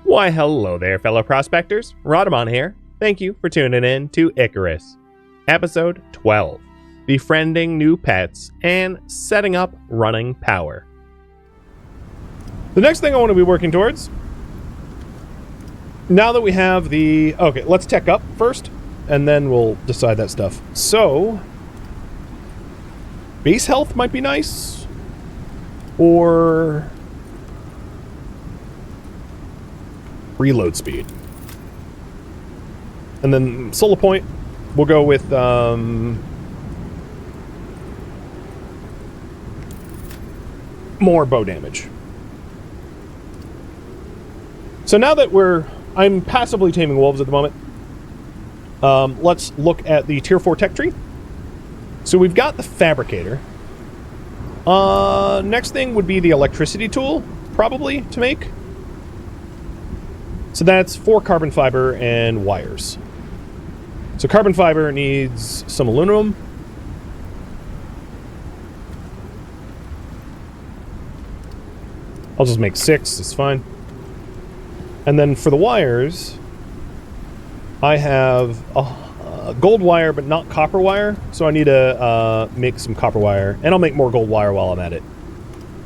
Why, hello there, fellow prospectors. Rhadamant here. Thank you for tuning in to Icarus, episode 12, Befriending New Pets and Setting Up Running Power. The next thing I want to be working towards, now that we have the... Okay, let's tech up first, and then we'll decide that stuff. So, base health might be nice, or... reload speed. And then solo point, we'll go with more bow damage. So now that I'm passively taming wolves at the moment, let's look at the tier 4 tech tree. So we've got the fabricator. Next thing would be the electricity tool, probably, to make. So that's 4 carbon fiber and wires. So carbon fiber needs some aluminum. I'll just make 6, it's fine. And then for the wires, I have a gold wire, but not copper wire. So I need to make some copper wire. And I'll make more gold wire while I'm at it,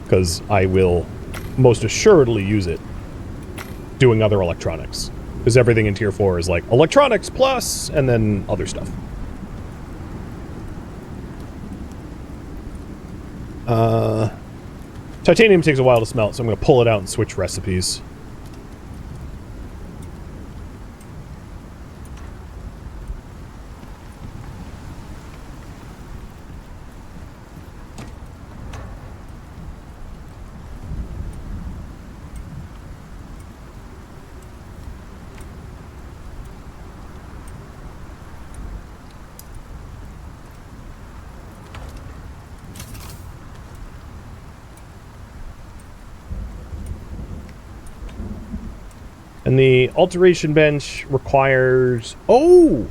because I will most assuredly use it doing other electronics, because everything in tier 4 is like electronics plus and then other stuff. Titanium takes a while to smelt, so I'm going to pull it out and switch recipes. And the alteration bench requires... Oh!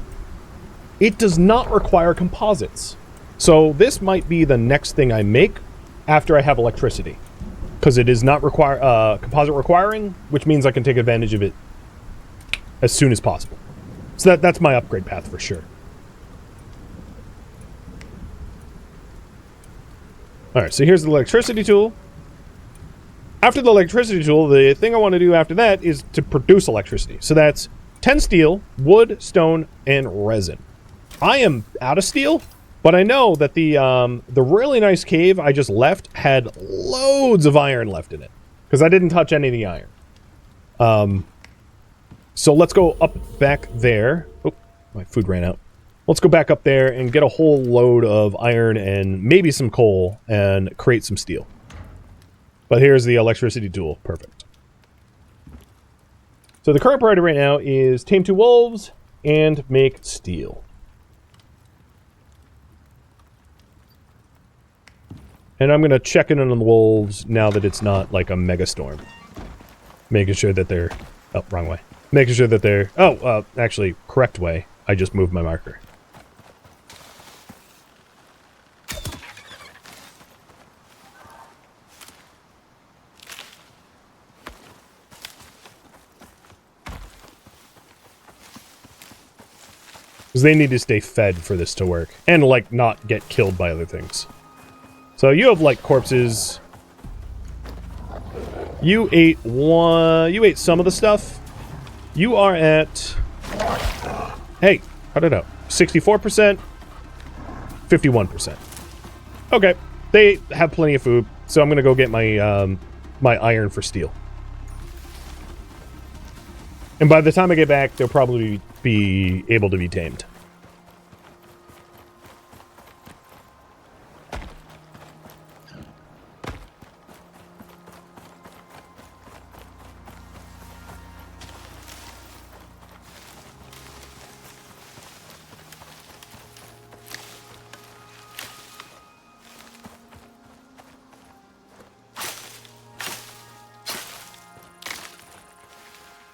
It does not require composites. So this might be the next thing I make after I have electricity. Because it is not composite requiring, which means I can take advantage of it as soon as possible. So that's my upgrade path for sure. Alright, so here's the electricity tool. After the electricity tool, the thing I want to do after that is to produce electricity. So that's 10 steel, wood, stone, and resin. I am out of steel, but I know that the really nice cave I just left had loads of iron left in it, because I didn't touch any of the iron. So let's go up back there. Oh, my food ran out. Let's go back up there and get a whole load of iron and maybe some coal and create some steel. But here's the electricity tool. Perfect. So the current priority right now is tame 2 wolves and make steel. And I'm going to check in on the wolves now that it's not like a mega storm. Making sure that they're... Oh, wrong way. Making sure that they're... Oh, actually, correct way. I just moved my marker. Because they need to stay fed for this to work. And, like, not get killed by other things. So you have, like, corpses. You ate some of the stuff. You are at... Hey, cut it out. 64%. 51%. Okay. They have plenty of food. So I'm going to go get my, my iron for steel. And by the time I get back, they'll probably be able to be tamed.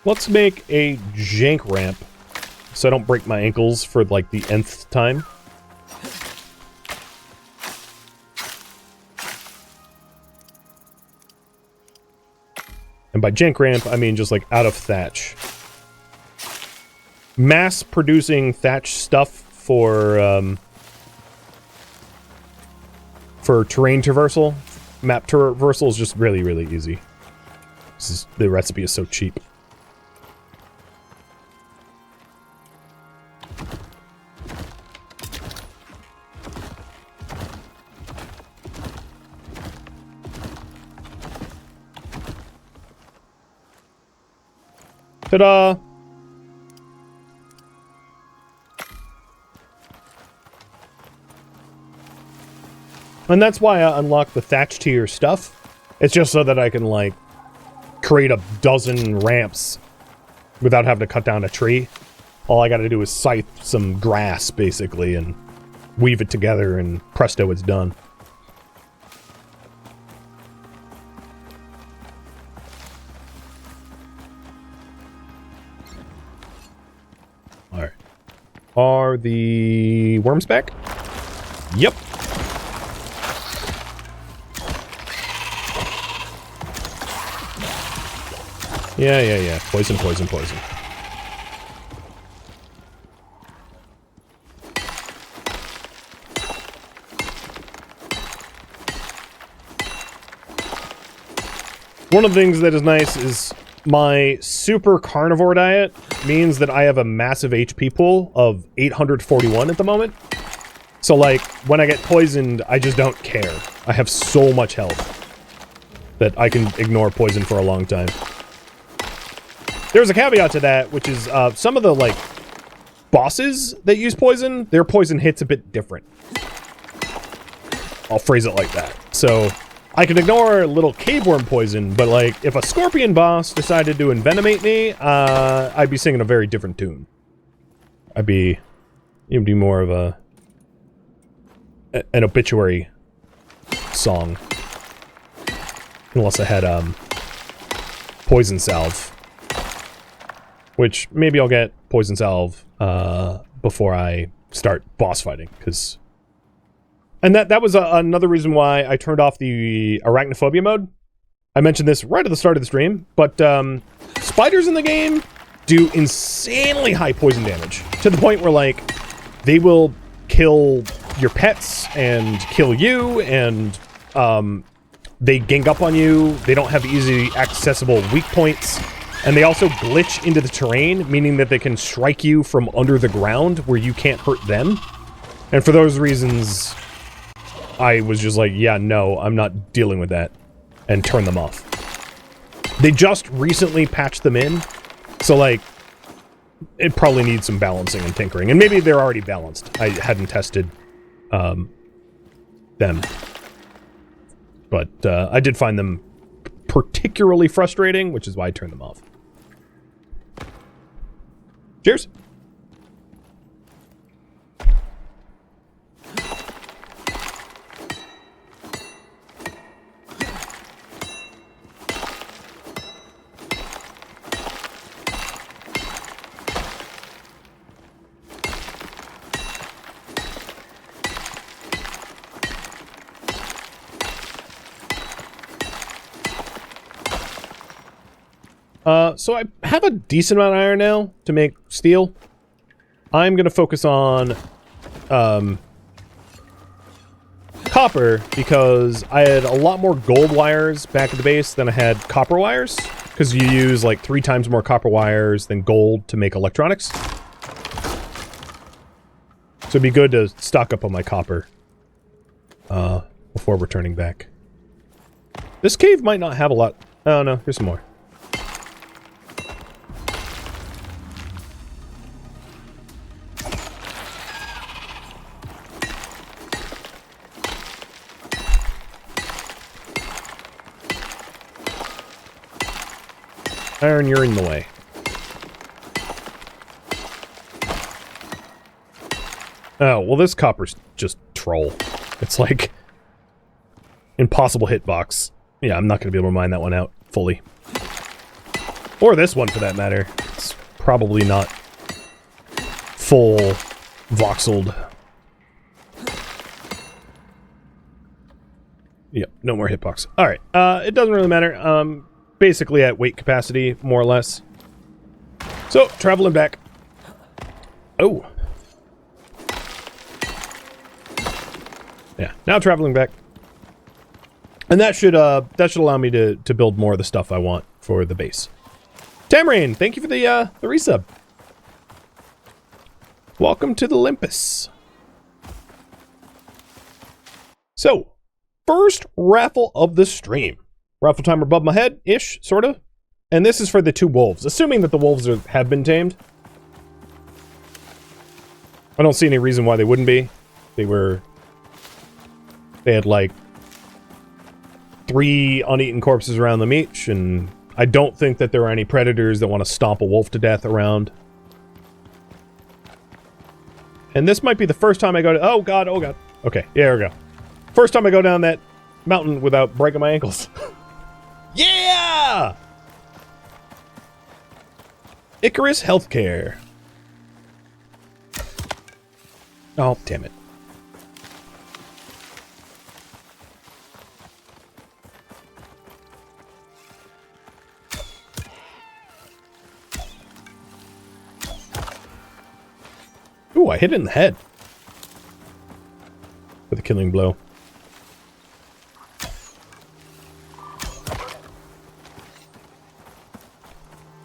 Let's make a jank ramp so I don't break my ankles for, like, the nth time. And by jank ramp, I mean just like out of thatch. Mass producing thatch stuff for terrain traversal, map traversal is just really, really easy. The recipe is so cheap. Ta-da! And that's why I unlock the thatch tier stuff. It's just so that I can, like, create a dozen ramps without having to cut down a tree. All I gotta do is scythe some grass, basically, and weave it together, and presto, it's done. Alright. Are the worms back? Yep. Yeah. Poison. One of the things that is nice is my super carnivore diet means that I have a massive HP pool of 841 at the moment. So, like, when I get poisoned, I just don't care. I have so much health that I can ignore poison for a long time. There's a caveat to that, which is some of the, like, bosses that use poison, their poison hits a bit different. I'll phrase it like that. So, I can ignore little caveworm poison, but, like, if a scorpion boss decided to envenomate me, I'd be singing a very different tune. It'd be more of an obituary song. Unless I had, poison salve. Which, maybe I'll get poison salve, before I start boss fighting, because... And that was another reason why I turned off the Arachnophobia mode. I mentioned this right at the start of the stream, but, spiders in the game do insanely high poison damage. To the point where, like, they will kill your pets, and kill you, and, they gang up on you, they don't have easily accessible weak points, and they also glitch into the terrain, meaning that they can strike you from under the ground where you can't hurt them. And for those reasons, I was just like, yeah, no, I'm not dealing with that, and turn them off. They just recently patched them in, so, like, it probably needs some balancing and tinkering, and maybe they're already balanced. I hadn't tested, them. But, I did find them particularly frustrating, which is why I turned them off. Cheers! So I have a decent amount of iron now to make steel. I'm gonna focus on, copper, because I had a lot more gold wires back at the base than I had copper wires, because you use, like, 3 times more copper wires than gold to make electronics. So it'd be good to stock up on my copper, before returning back. This cave might not have a lot. Oh, no, here's some more. Iron, you're in the way. Oh, well, this copper's just troll. It's like impossible hitbox. Yeah, I'm not going to be able to mine that one out fully. Or this one, for that matter. It's probably not full voxeled. Yep, no more hitbox. Alright, it doesn't really matter. basically at weight capacity, more or less. So, traveling back. Oh. Yeah, now traveling back. And that should allow me to build more of the stuff I want for the base. Tamarain, thank you for the resub. Welcome to the Olympus. So, first raffle of the stream. Raffle timer above my head-ish, sort of. And this is for the 2 wolves, assuming that the wolves have been tamed. I don't see any reason why they wouldn't be. They had like 3 uneaten corpses around them each, and I don't think that there are any predators that want to stomp a wolf to death around. And this might be the first time I go to... Oh god, oh god. Okay, yeah, there we go. First time I go down that mountain without breaking my ankles. Yeah! Icarus Healthcare. Oh, damn it. Ooh, I hit it in the head. With a killing blow.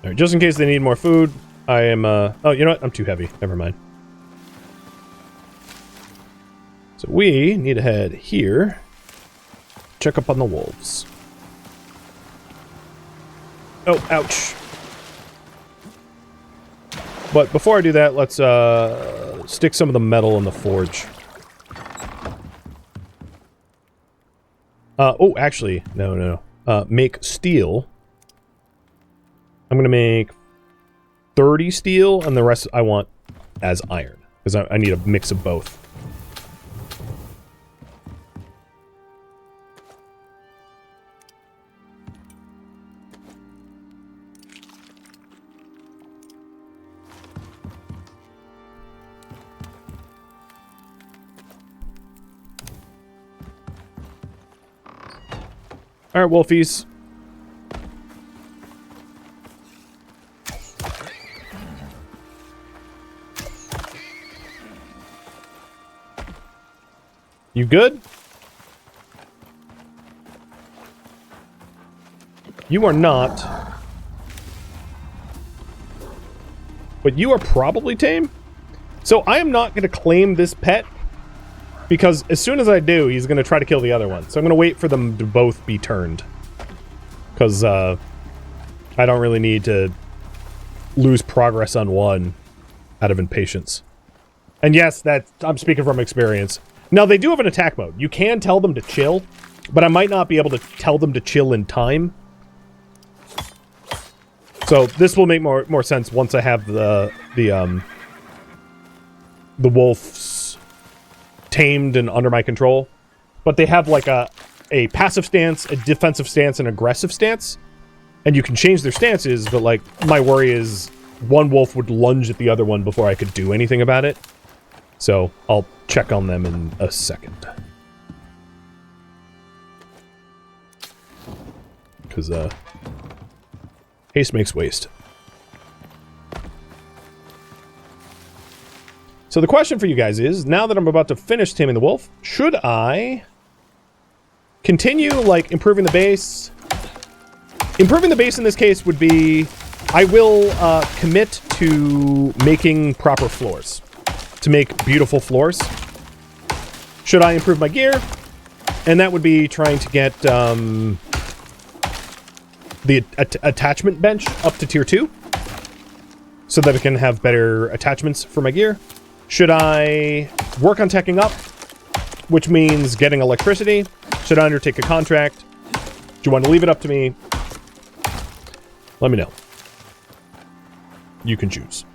Alright, just in case they need more food, I am, oh, you know what? I'm too heavy. Never mind. So we need to head here. Check up on the wolves. Oh, ouch. But before I do that, let's, stick some of the metal in the forge. Oh, actually, no. Make steel. I'm gonna make 30 steel, and the rest I want as iron. Because I need a mix of both. Alright, wolfies. You good? You are not. But you are probably tame? So I am not going to claim this pet, because as soon as I do, he's going to try to kill the other one. So I'm going to wait for them to both be turned. Because I don't really need to lose progress on one out of impatience. And yes, I'm speaking from experience. Now, they do have an attack mode. You can tell them to chill, but I might not be able to tell them to chill in time. So this will make more sense once I have the wolves tamed and under my control. But they have like a passive stance, a defensive stance, and aggressive stance. And you can change their stances, but like my worry is one wolf would lunge at the other one before I could do anything about it. So I'll check on them in a second. Because haste makes waste. So the question for you guys is, now that I'm about to finish taming the wolf, should I continue, like, improving the base? Improving the base in this case would be, I will commit to making proper floors. To make beautiful floors. Should I improve my gear? And that would be trying to get the attachment bench up to tier 2. So that it can have better attachments for my gear. Should I work on teching up? Which means getting electricity. Should I undertake a contract? Do you want to leave it up to me? Let me know. You can choose.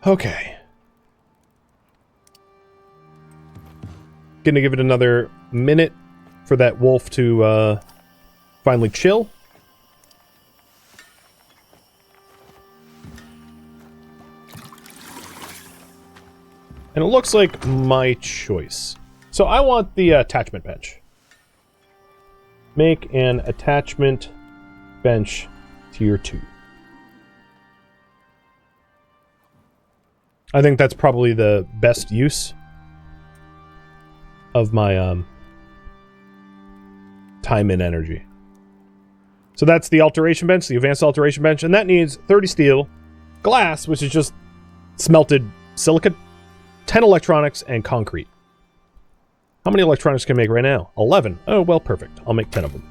Okay. Gonna give it another minute for that wolf to finally chill. And it looks like my choice. So I want the attachment bench. Make an attachment bench tier 2. I think that's probably the best use of my time and energy. So that's the alteration bench, the advanced alteration bench, and that needs 30 steel, glass, which is just smelted silicon, 10 electronics, and concrete. How many electronics can I make right now? 11. Oh, well, perfect. I'll make 10 of them.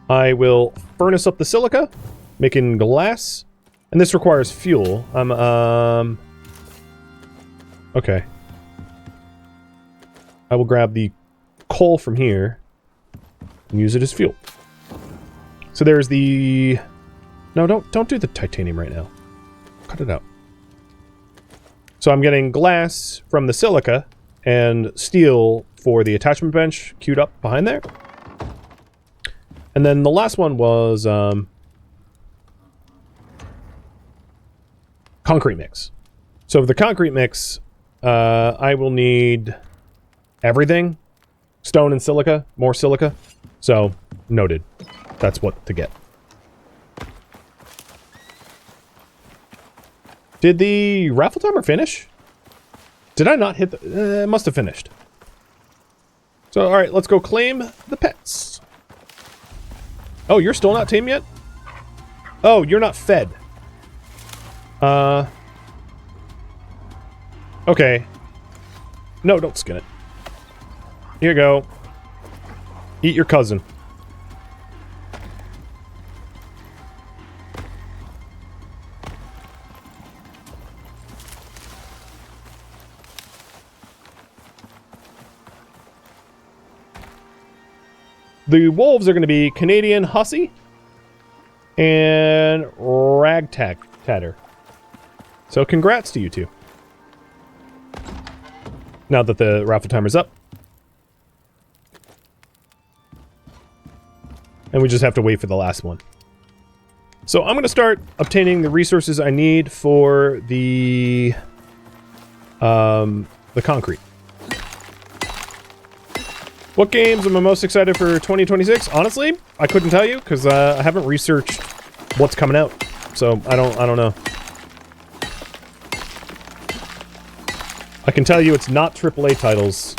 I will furnace up the silica, making glass. And this requires fuel. Okay. I will grab the coal from here and use it as fuel. So there's the... No, don't do the titanium right now. Cut it out. So I'm getting glass from the silica and steel for the attachment bench queued up behind there. And then the last one was concrete mix. So for the concrete mix, I will need everything. Stone and silica, more silica. So, noted. That's what to get. Did the raffle timer finish? Did I not hit the... it must have finished. So, alright, let's go claim the pets. Oh, you're still not tamed yet? Oh, you're not fed. Okay. No, don't skin it. Here you go. Eat your cousin. The wolves are going to be Canadian Hussy and Ragtatter. So congrats to you two. Now that the raffle timer's up. And we just have to wait for the last one. So I'm going to start obtaining the resources I need for the concrete. What games am I most excited for 2026? Honestly, I couldn't tell you because I haven't researched what's coming out. So I don't know. I can tell you it's not AAA titles.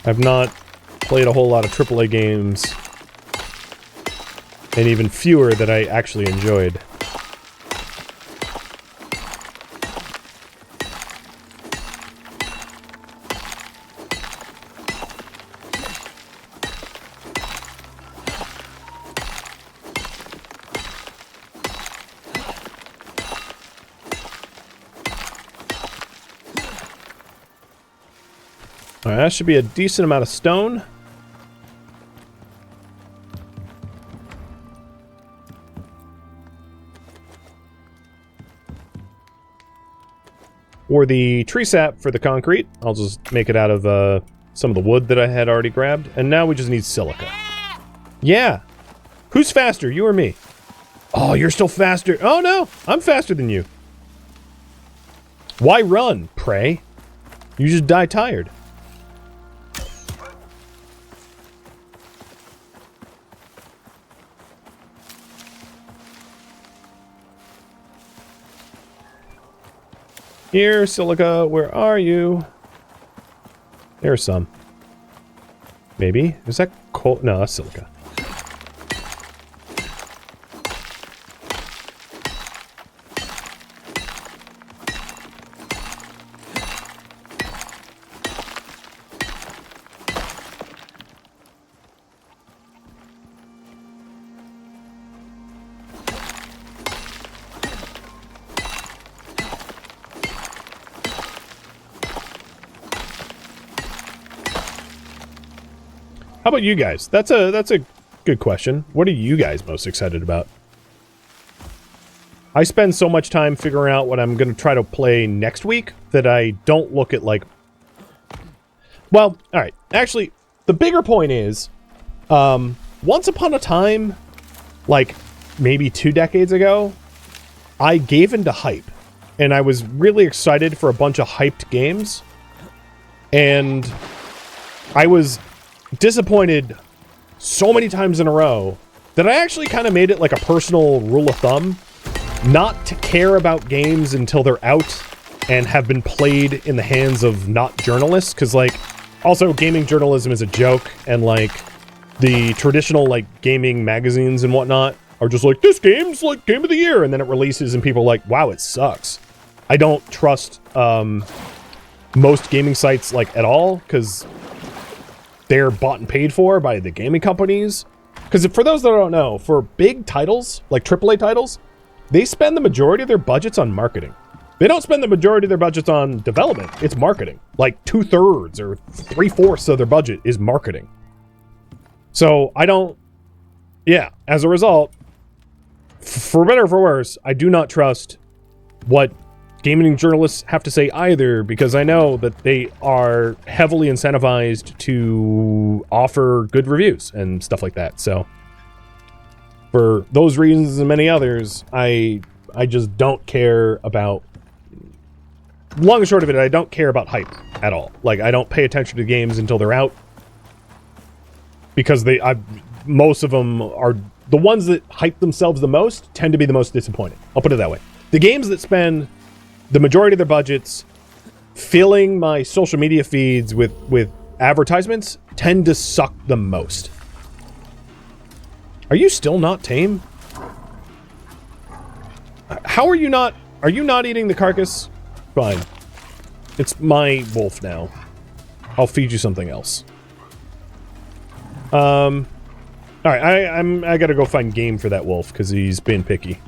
I've not played a whole lot of AAA games. And even fewer that I actually enjoyed. Alright, that should be a decent amount of stone. Or the tree sap for the concrete. I'll just make it out of some of the wood that I had already grabbed. And now we just need silica. Yeah! Who's faster, you or me? Oh, you're still faster. Oh no! I'm faster than you. Why run, pray? You just die tired. Here, silica, where are you? There's some. Maybe? Is that coal? No, that's silica. How about you guys? That's a good question. What are you guys most excited about? I spend so much time figuring out what I'm going to try to play next week that I don't look at, like... Well, alright. Actually, the bigger point is, once upon a time, like, maybe 2 decades ago, I gave into hype. And I was really excited for a bunch of hyped games. And I was disappointed so many times in a row that I actually kind of made it like a personal rule of thumb not to care about games until they're out and have been played in the hands of not journalists. Because, like, also gaming journalism is a joke, and, like, the traditional, like, gaming magazines and whatnot are just like, this game's, like, game of the year, and then it releases and people are like, wow, it sucks. I don't trust most gaming sites, like, at all, because they're bought and paid for by the gaming companies. Because for those that don't know, for big titles, like AAA titles, they spend the majority of their budgets on marketing. They don't spend the majority of their budgets on development. It's marketing. Like 2/3 or 3/4 of their budget is marketing. So I don't... Yeah, as a result, for better or for worse, I do not trust what gaming journalists have to say either, because I know that they are heavily incentivized to offer good reviews and stuff like that. So for those reasons and many others, I just don't care about... Long and short of it, I don't care about hype at all. Like, I don't pay attention to games until they're out, because most of them are... The ones that hype themselves the most tend to be the most disappointing. I'll put it that way. The games that spend the majority of their budgets filling my social media feeds with advertisements tend to suck the most. Are you still not tame? How are you not... Are you not eating the carcass? Fine. It's my wolf now. I'll feed you something else. Alright, I gotta go find game for that wolf, because he's being picky.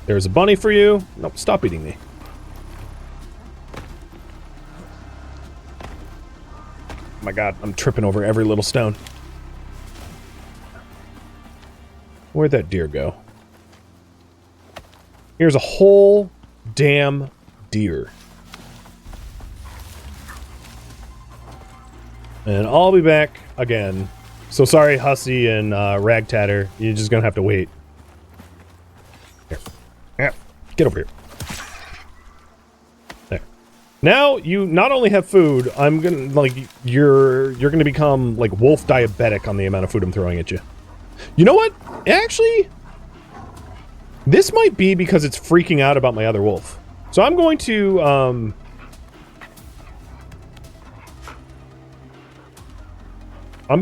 There's a bunny for you. Nope, stop eating me. Oh my god, I'm tripping over every little stone. Where'd that deer go? Here's a whole damn deer. And I'll be back again. So sorry, Hussy and Ragtatter. You're just gonna have to wait. Here. Yeah. Get over here. There. Now you not only have food, I'm gonna, like, you're gonna become, like, wolf diabetic on the amount of food I'm throwing at you. You know what? Actually, this might be because it's freaking out about my other wolf. So I'm going to, I'm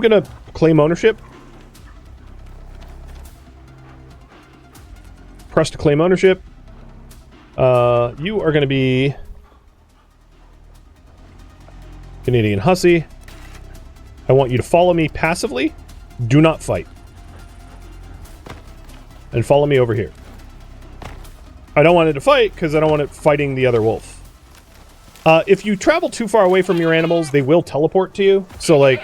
gonna claim ownership. Press to claim ownership. You are gonna be Canadian Hussy. I want you to follow me passively. Do not fight. And follow me over here. I don't want it to fight, because I don't want it fighting the other wolf. If you travel too far away from your animals, they will teleport to you. So, like,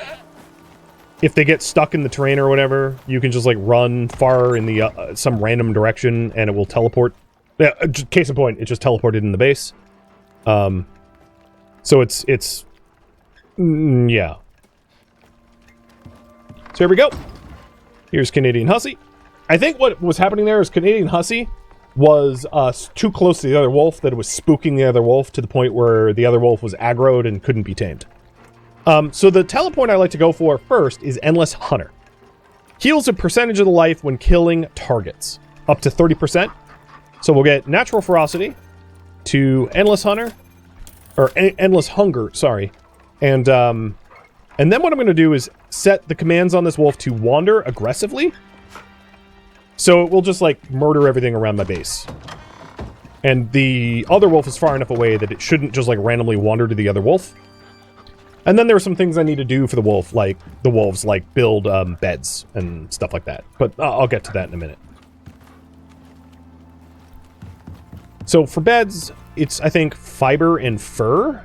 if they get stuck in the terrain or whatever, you can just, like, run far in the some random direction, and it will teleport. Yeah, case in point, it just teleported in the base. So it's... yeah. So here we go. Here's Canadian Hussy. I think what was happening there is Canadian Hussy was too close to the other wolf, that it was spooking the other wolf to the point where the other wolf was aggroed and couldn't be tamed. So the teleport I like to go for first is Endless Hunter. Heals a percentage of the life when killing targets, up to 30%. So we'll get Natural Ferocity to Endless Hunter, or Endless Hunger, sorry. And then what I'm going to do is set the commands on this wolf to wander aggressively. So it will just, like, murder everything around my base. And the other wolf is far enough away that it shouldn't just, like, randomly wander to the other wolf. And then there are some things I need to do for the wolves, like build beds and stuff like that. But I'll get to that in a minute. So for beds, it's, I think, fiber and fur.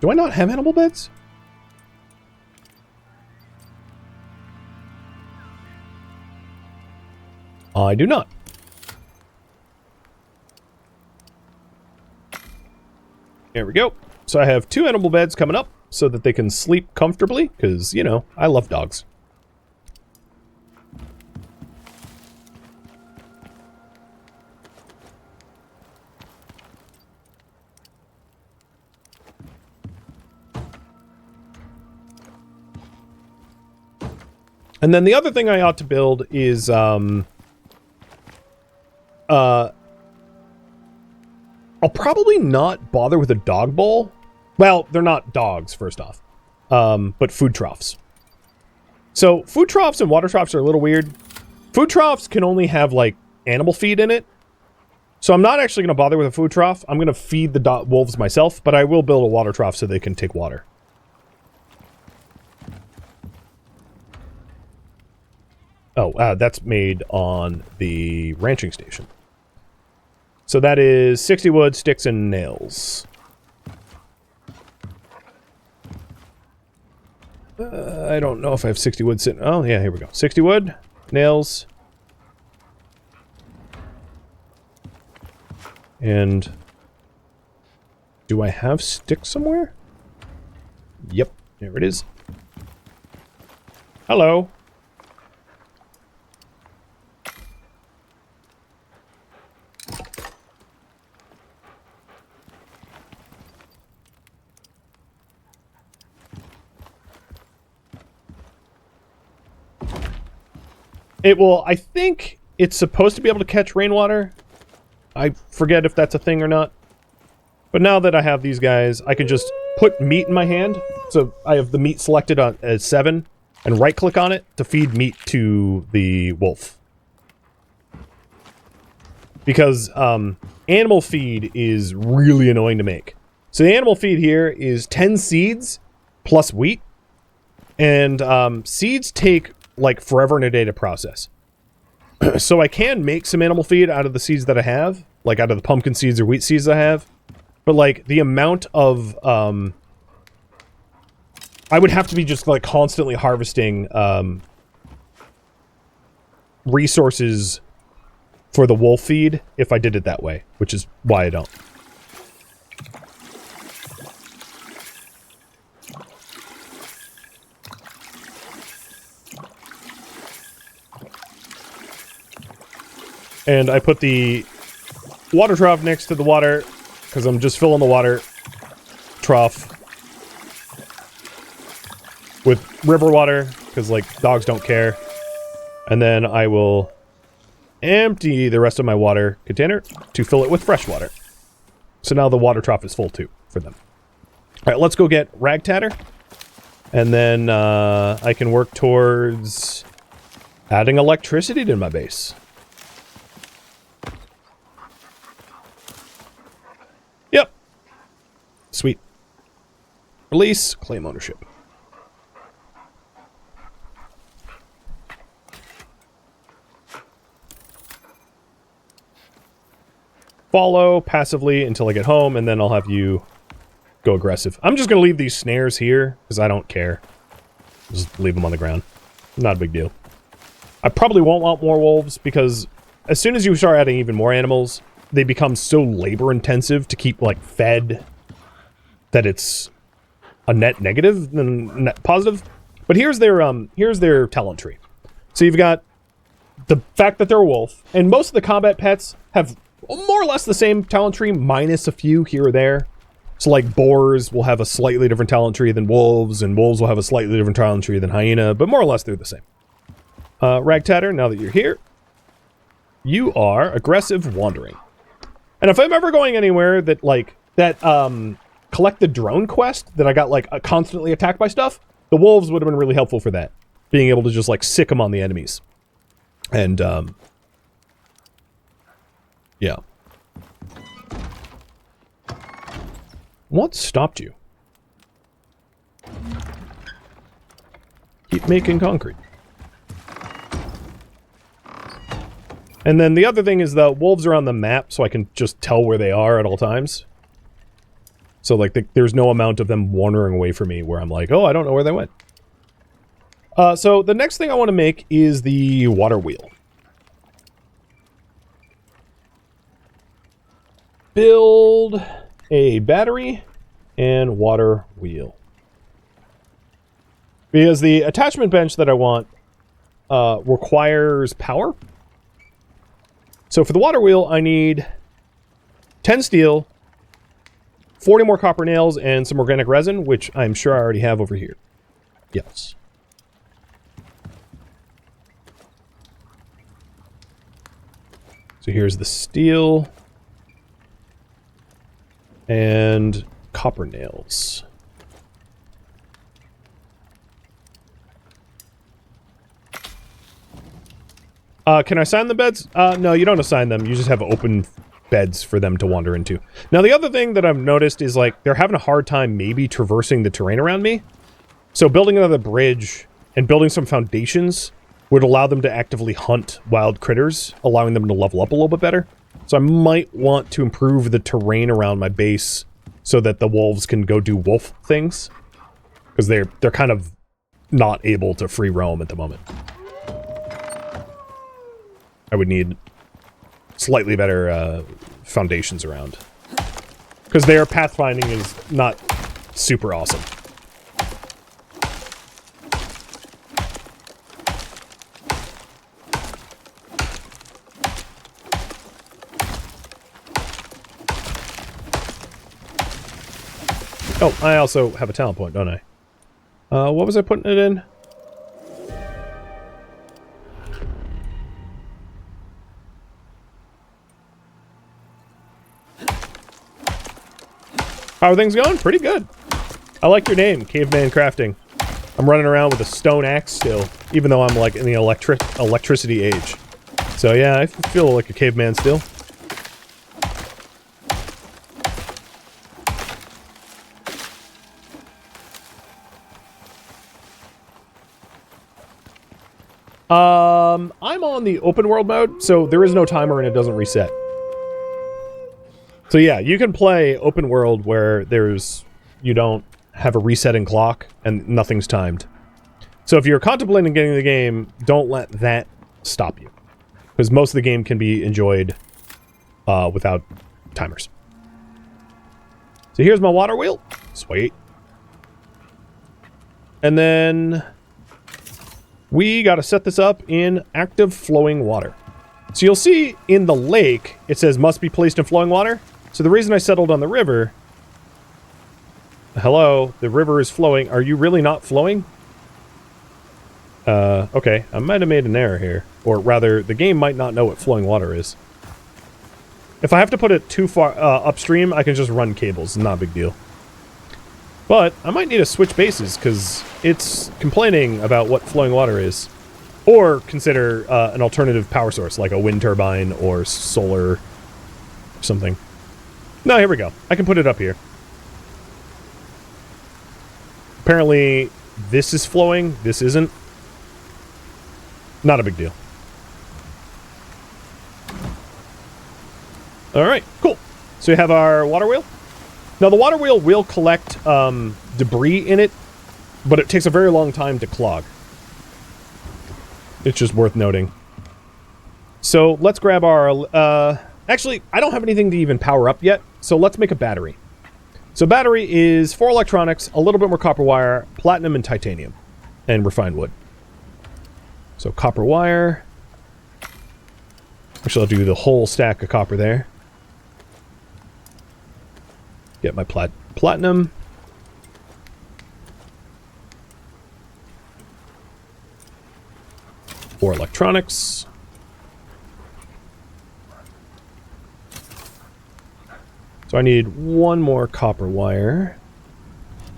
Do I not have animal beds? I do not. There we go. So I have 2 animal beds coming up so that they can sleep comfortably, because, you know, I love dogs. And then the other thing I ought to build is, I'll probably not bother with a dog bowl. Well, they're not dogs, first off. But food troughs. So, food troughs and water troughs are a little weird. Food troughs can only have, like, animal feed in it. So I'm not actually going to bother with a food trough. I'm going to feed the wolves myself, but I will build a water trough so they can take water. Oh, that's made on the ranching station. So that is 60 wood, sticks, and nails. I don't know if I have 60 wood sitting... Oh, yeah, here we go. 60 wood, nails. And... do I have sticks somewhere? Yep, there it is. Hello. It will, I think it's supposed to be able to catch rainwater. I forget if that's a thing or not. But now that I have these guys, I can just put meat in my hand. So I have the meat selected on as 7 and right click on it to feed meat to the wolf. Because animal feed is really annoying to make. So the animal feed here is 10 seeds plus wheat. And seeds take like forever and a day to process. So I can make some animal feed out of the seeds that I have, like out of the pumpkin seeds or wheat seeds I have. But like the amount of I would have to be just like constantly harvesting resources for the wolf feed if I did it that way, which is why I don't. And I put the water trough next to the water, because I'm just filling the water trough with river water, because, like, dogs don't care. And then I will empty the rest of my water container to fill it with fresh water. So now the water trough is full, too, for them. Alright, let's go get Ragtatter. And then I can work towards adding electricity to my base. Yep. Sweet. Release. Claim ownership. Follow passively until I get home, and then I'll have you go aggressive. I'm just going to leave these snares here, because I don't care. Just leave them on the ground. Not a big deal. I probably won't want more wolves, because as soon as you start adding even more animals, they become so labor-intensive to keep, like, fed that it's a net negative than net positive. But here's their talent tree. So you've got the fact that they're a wolf, and most of the combat pets have more or less the same talent tree, minus a few here or there. So, like, boars will have a slightly different talent tree than wolves, and wolves will have a slightly different talent tree than hyena, but more or less they're the same. Ragtatter, now that you're here, you are aggressive wandering. And if I'm ever going anywhere that, like, that, collect the drone quest that I got, like, constantly attacked by stuff, the wolves would have been really helpful for that. Being able to just, like, sick them on the enemies. And, yeah. What stopped you? Keep making concrete. And then the other thing is the wolves are on the map, so I can just tell where they are at all times. So, like, there's no amount of them wandering away from me where I'm like, oh, I don't know where they went. So the next thing I want to make is the water wheel. Build a battery and water wheel. Because the attachment bench that I want requires power. So for the water wheel, I need 10 steel, 40 more copper nails, and some organic resin, which I'm sure I already have over here. Yes. So here's the steel and copper nails. Can I assign the beds? No, you don't assign them. You just have open beds for them to wander into. Now, the other thing that I've noticed is, like, they're having a hard time maybe traversing the terrain around me. So building another bridge and building some foundations would allow them to actively hunt wild critters, allowing them to level up a little bit better. So I might want to improve the terrain around my base so that the wolves can go do wolf things. Because they're kind of not able to free roam at the moment. I would need slightly better foundations around. Because their pathfinding is not super awesome. Oh, I also have a talent point, don't I? What was I putting it in? How are things going? Pretty good. I like your name, Caveman Crafting. I'm running around with a stone axe still, even though I'm like in the electricity age. So yeah, I feel like a caveman still. I'm on the open world mode, so there is no timer and it doesn't reset. So yeah, you can play open world where you don't have a resetting clock and nothing's timed. So if you're contemplating getting the game, don't let that stop you. Because most of the game can be enjoyed without timers. So here's my water wheel. Sweet. And then we got to set this up in active flowing water. So you'll see in the lake, it says must be placed in flowing water. So the reason I settled on the river... Hello, the river is flowing. Are you really not flowing? Okay, I might have made an error here. Or rather, the game might not know what flowing water is. If I have to put it too far upstream, I can just run cables. Not a big deal. But I might need to switch bases, because it's complaining about what flowing water is. Or consider an alternative power source, like a wind turbine or solar or something. No, here we go. I can put it up here. Apparently, this is flowing. This isn't. Not a big deal. Alright, cool. So you have our water wheel. Now, the water wheel will collect debris in it, but it takes a very long time to clog. It's just worth noting. So let's grab our... actually, I don't have anything to even power up yet, so let's make a battery. So battery is 4 electronics, a little bit more copper wire, platinum and titanium, and refined wood. So copper wire. Actually, I'll do the whole stack of copper there. Get my platinum. For electronics. So I need 1 more copper wire.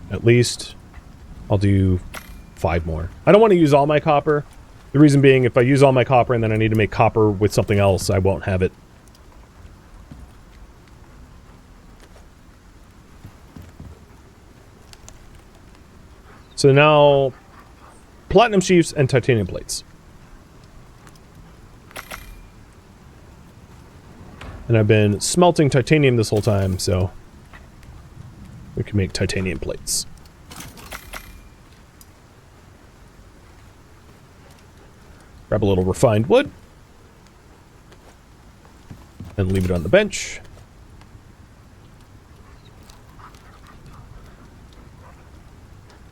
At least I'll do 5 more. I don't want to use all my copper. The reason being, if I use all my copper and then I need to make copper with something else, I won't have it. So now, platinum sheaths and titanium plates. And I've been smelting titanium this whole time, so we can make titanium plates. Grab a little refined wood. And leave it on the bench.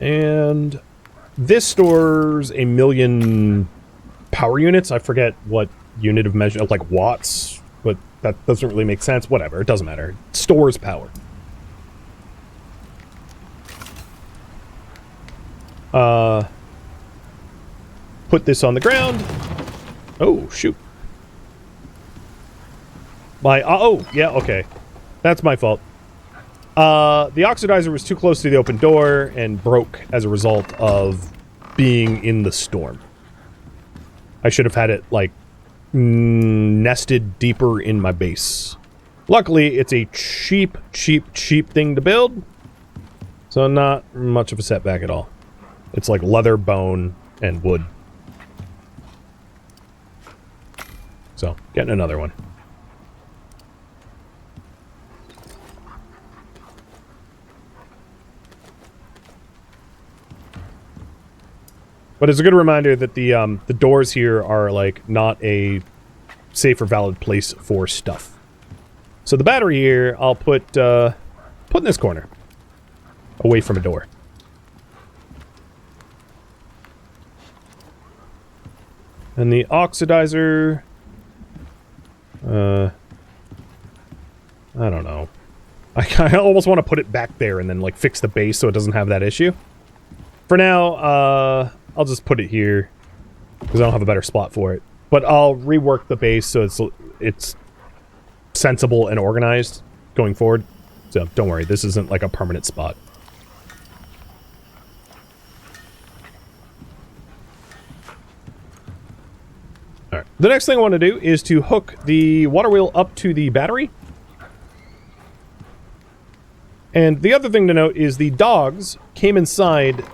And this stores 1,000,000 power units. I forget what unit of measure, like watts, but that doesn't really make sense. Whatever, it doesn't matter. It stores power. Put this on the ground. Oh, shoot. Oh, yeah, okay. That's my fault. The oxidizer was too close to the open door and broke as a result of being in the storm. I should have had it, like, nested deeper in my base. Luckily, it's a cheap thing to build, so not much of a setback at all. It's like leather, bone, and wood. So, getting another one. But it's a good reminder that the doors here are, like, not a safe or valid place for stuff. So the battery here, I'll put in this corner. Away from a door. And the oxidizer... I don't know. I almost want to put it back there and then, like, fix the base so it doesn't have that issue. For now, I'll just put it here, because I don't have a better spot for it. But I'll rework the base so it's sensible and organized going forward. So don't worry, this isn't like a permanent spot. Alright, the next thing I want to do is to hook the water wheel up to the battery. And the other thing to note is the dogs came inside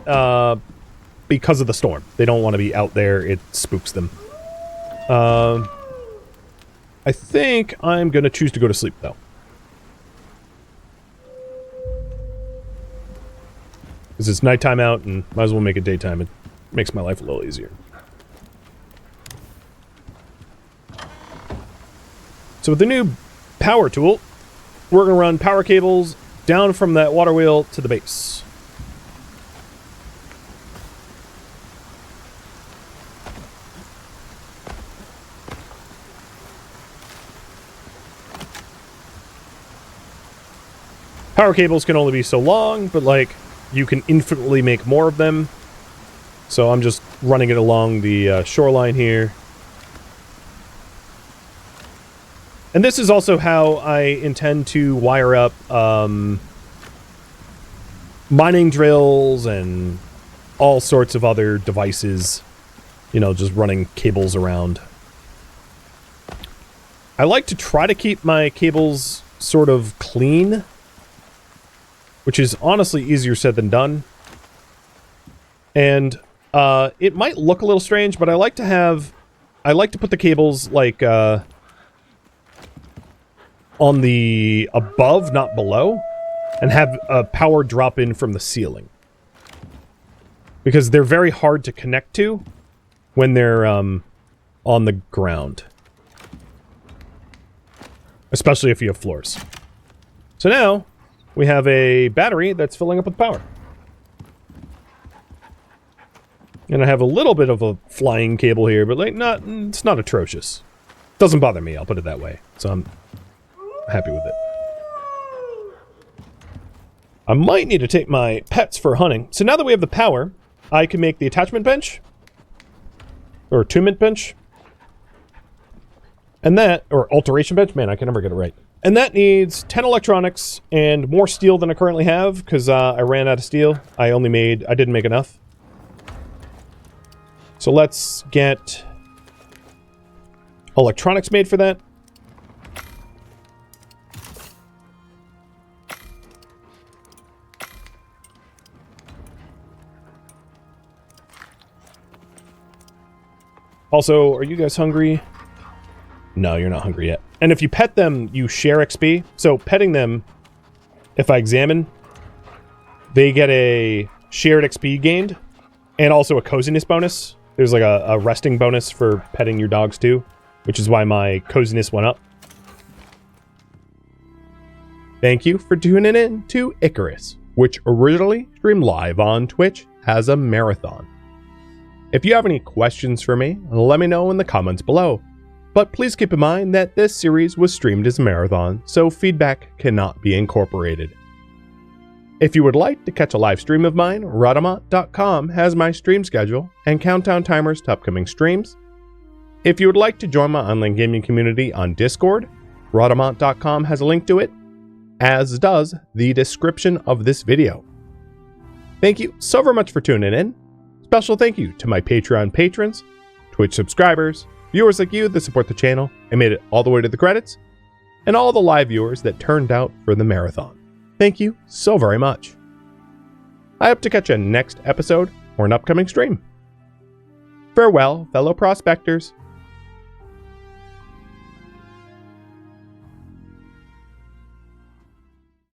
because of the storm. They don't want to be out there. It spooks them. I think I'm going to choose to go to sleep, though. Because it's nighttime out, and might as well make it daytime. It makes my life a little easier. So with the new power tool, we're going to run power cables down from that water wheel to the base. Power cables can only be so long, but, like, you can infinitely make more of them. So I'm just running it along the shoreline here. And this is also how I intend to wire up mining drills and all sorts of other devices. You know, just running cables around. I like to try to keep my cables sort of clean, which is honestly easier said than done. And it might look a little strange, but I like to put the cables, like, on the above, not below, and have power drop in from the ceiling. Because they're very hard to connect to when they're on the ground. Especially if you have floors. So now, we have a battery that's filling up with power. And I have a little bit of a flying cable here, but, like, it's not atrocious. Doesn't bother me, I'll put it that way. So I'm happy with it. I might need to take my pets for hunting. So now that we have the power, I can make the attachment bench. Or attunement bench. And that, or alteration bench, man, I can never get it right. And that needs 10 electronics and more steel than I currently have, because I ran out of steel. I didn't make enough. So let's get electronics made for that. Also, are you guys hungry? No, you're not hungry yet. And if you pet them, you share XP. So petting them, if I examine, they get a shared XP gained and also a coziness bonus. There's like a resting bonus for petting your dogs too, which is why my coziness went up. Thank you for tuning in to Icarus, which originally streamed live on Twitch as a marathon. If you have any questions for me, let me know in the comments below. But please keep in mind that this series was streamed as a marathon, so feedback cannot be incorporated. If you would like to catch a live stream of mine, Rhadamant.com has my stream schedule and countdown timers to upcoming streams. If you would like to join my online gaming community on Discord, Rhadamant.com has a link to it, as does the description of this video. Thank you so very much for tuning in. Special thank you to my Patreon patrons, Twitch subscribers, viewers like you that support the channel and made it all the way to the credits, and all the live viewers that turned out for the marathon. Thank you so very much. I hope to catch you next episode or an upcoming stream. Farewell, fellow prospectors.